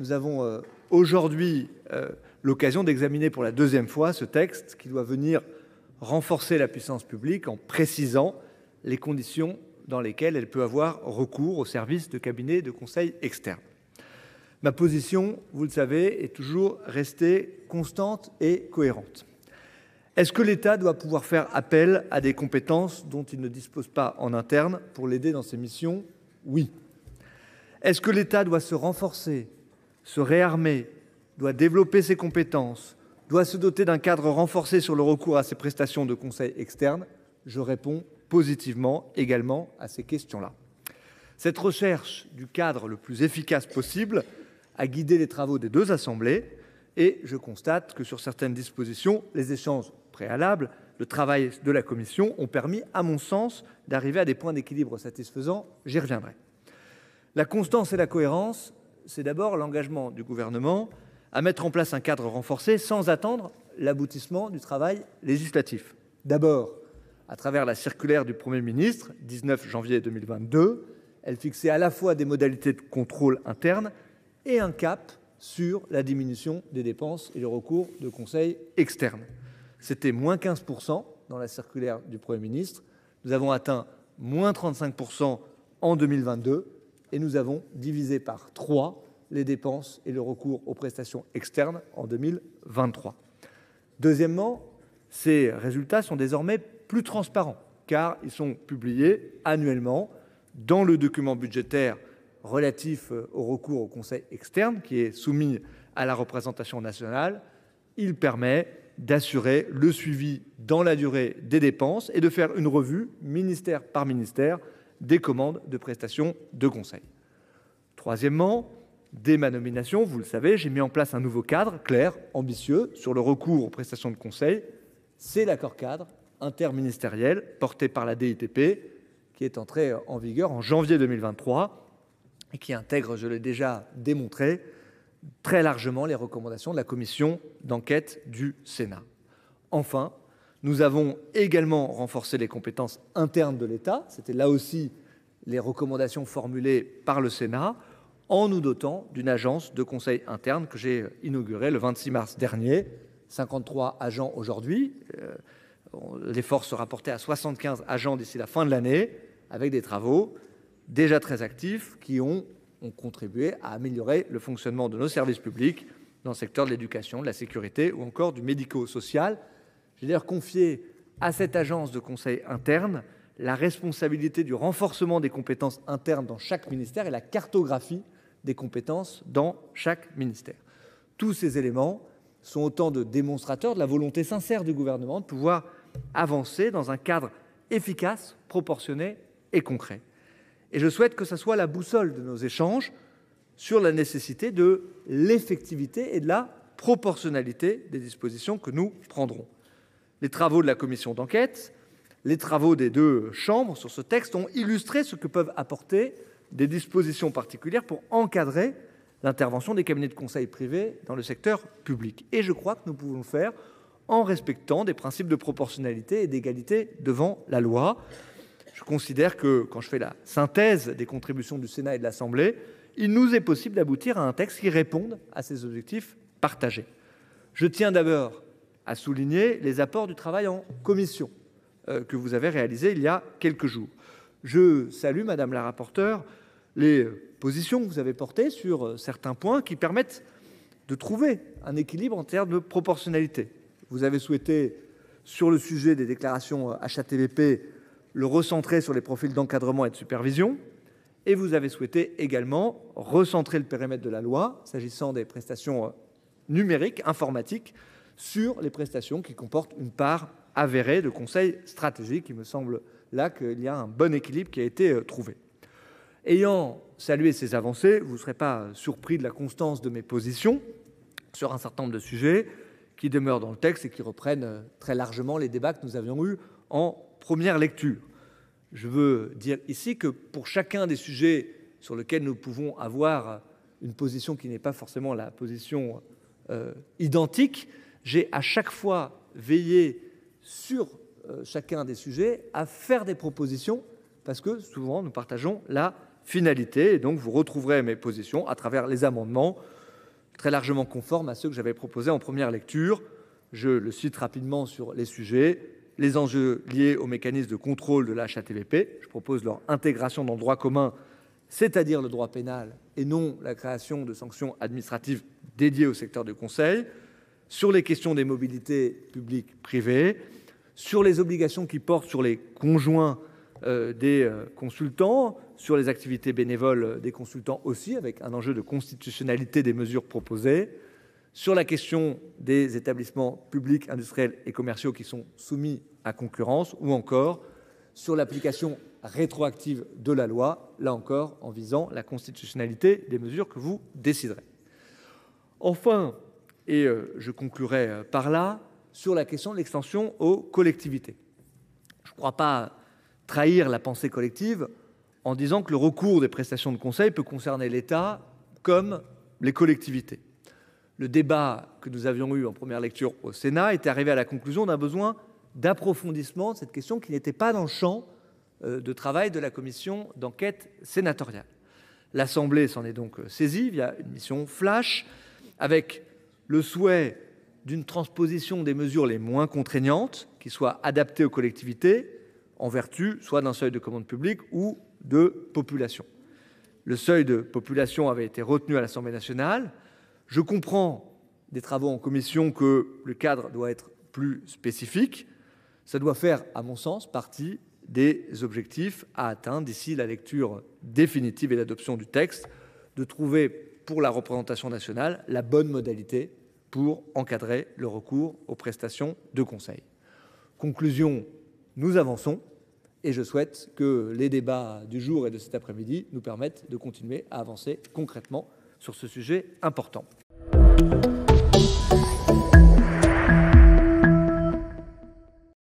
nous avons aujourd'hui l'occasion d'examiner pour la deuxième fois ce texte qui doit venir renforcer la puissance publique en précisant les conditions dans lesquelles elle peut avoir recours aux services de cabinet de conseil externe. Ma position, vous le savez, est toujours restée constante et cohérente. Est-ce que l'État doit pouvoir faire appel à des compétences dont il ne dispose pas en interne pour l'aider dans ses missions? Oui. Est-ce que l'État doit se renforcer, se réarmer, doit développer ses compétences, doit se doter d'un cadre renforcé sur le recours à ces prestations de conseil externe? Je réponds positivement également à ces questions-là. Cette recherche du cadre le plus efficace possible a guidé les travaux des deux assemblées et je constate que sur certaines dispositions, les échanges préalables, le travail de la commission ont permis, à mon sens, d'arriver à des points d'équilibre satisfaisants. J'y reviendrai. La constance et la cohérence, c'est d'abord l'engagement du gouvernement à mettre en place un cadre renforcé sans attendre l'aboutissement du travail législatif. D'abord, à travers la circulaire du Premier ministre, 19 janvier 2022, elle fixait à la fois des modalités de contrôle interne et un cap sur la diminution des dépenses et le recours de conseil externe. C'était moins 15% dans la circulaire du Premier ministre. Nous avons atteint moins 35% en 2022 et nous avons divisé par 3 les dépenses et le recours aux prestations externes en 2023. Deuxièmement, ces résultats sont désormais plus transparents car ils sont publiés annuellement dans le document budgétaire relatif au recours au conseil externe qui est soumis à la représentation nationale. Il permet d'assurer le suivi dans la durée des dépenses et de faire une revue ministère par ministère des commandes de prestations de conseil. Troisièmement, dès ma nomination, vous le savez, j'ai mis en place un nouveau cadre clair, ambitieux sur le recours aux prestations de conseil. C'est l'accord cadre interministériel porté par la DITP qui est entré en vigueur en janvier 2023 et qui intègre, je l'ai déjà démontré, très largement les recommandations de la commission d'enquête du Sénat. Enfin, nous avons également renforcé les compétences internes de l'État. C'était là aussi les recommandations formulées par le Sénat en nous dotant d'une agence de conseil interne que j'ai inaugurée le 26 mars dernier. 53 agents aujourd'hui. L'effort sera porté à 75 agents d'ici la fin de l'année avec des travaux déjà très actifs qui ont contribué à améliorer le fonctionnement de nos services publics dans le secteur de l'éducation, de la sécurité ou encore du médico-social. J'ai d'ailleurs confié à cette agence de conseil interne la responsabilité du renforcement des compétences internes dans chaque ministère et la cartographie des compétences dans chaque ministère. Tous ces éléments sont autant de démonstrateurs de la volonté sincère du gouvernement de pouvoir avancer dans un cadre efficace, proportionné et concret. Et je souhaite que ça soit la boussole de nos échanges sur la nécessité de l'effectivité et de la proportionnalité des dispositions que nous prendrons. Les travaux de la commission d'enquête, les travaux des deux chambres sur ce texte ont illustré ce que peuvent apporter des dispositions particulières pour encadrer l'intervention des cabinets de conseil privés dans le secteur public. Et je crois que nous pouvons le faire en respectant des principes de proportionnalité et d'égalité devant la loi. Je considère que quand je fais la synthèse des contributions du Sénat et de l'Assemblée, il nous est possible d'aboutir à un texte qui réponde à ces objectifs partagés. Je tiens d'abord à souligner les apports du travail en commission que vous avez réalisé il y a quelques jours. Je salue, Madame la rapporteure, les positions que vous avez portées sur certains points qui permettent de trouver un équilibre en termes de proportionnalité. Vous avez souhaité, sur le sujet des déclarations HATVP, le recentrer sur les profils d'encadrement et de supervision, et vous avez souhaité également recentrer le périmètre de la loi, s'agissant des prestations numériques, informatiques, sur les prestations qui comportent une part avérée de conseil stratégique. Il me semble là qu'il y a un bon équilibre qui a été trouvé. Ayant salué ces avancées, vous ne serez pas surpris de la constance de mes positions sur un certain nombre de sujets qui demeurent dans le texte et qui reprennent très largement les débats que nous avions eus en première lecture. Je veux dire ici que pour chacun des sujets sur lesquels nous pouvons avoir une position qui n'est pas forcément la position identique, j'ai à chaque fois veillé sur chacun des sujets à faire des propositions parce que souvent nous partageons la finalité et donc vous retrouverez mes positions à travers les amendements très largement conformes à ceux que j'avais proposés en première lecture. Je le cite rapidement sur les sujets: les enjeux liés au mécanisme de contrôle de la HATVP. Je propose leur intégration dans le droit commun, c'est-à-dire le droit pénal, et non la création de sanctions administratives dédiées au secteur du conseil. Sur les questions des mobilités publiques privées, sur les obligations qui portent sur les conjoints des consultants, sur les activités bénévoles des consultants aussi, avec un enjeu de constitutionnalité des mesures proposées, sur la question des établissements publics, industriels et commerciaux qui sont soumis à concurrence, ou encore sur l'application rétroactive de la loi, là encore en visant la constitutionnalité des mesures que vous déciderez. Enfin, et je conclurai par là, sur la question de l'extension aux collectivités. Je ne crois pas trahir la pensée collective en disant que le recours des prestations de conseil peut concerner l'État comme les collectivités. Le débat que nous avions eu en première lecture au Sénat était arrivé à la conclusion d'un besoin d'approfondissement de cette question qui n'était pas dans le champ de travail de la commission d'enquête sénatoriale. L'Assemblée s'en est donc saisie via une mission flash, avec le souhait d'une transposition des mesures les moins contraignantes qui soient adaptées aux collectivités en vertu soit d'un seuil de commande publique ou de population. Le seuil de population avait été retenu à l'Assemblée nationale. Je comprends des travaux en commission que le cadre doit être plus spécifique. Ça doit faire, à mon sens, partie des objectifs à atteindre d'ici la lecture définitive et l'adoption du texte, de trouver pour la représentation nationale la bonne modalité pour encadrer le recours aux prestations de conseil. Conclusion, nous avançons et je souhaite que les débats du jour et de cet après-midi nous permettent de continuer à avancer concrètement sur ce sujet important.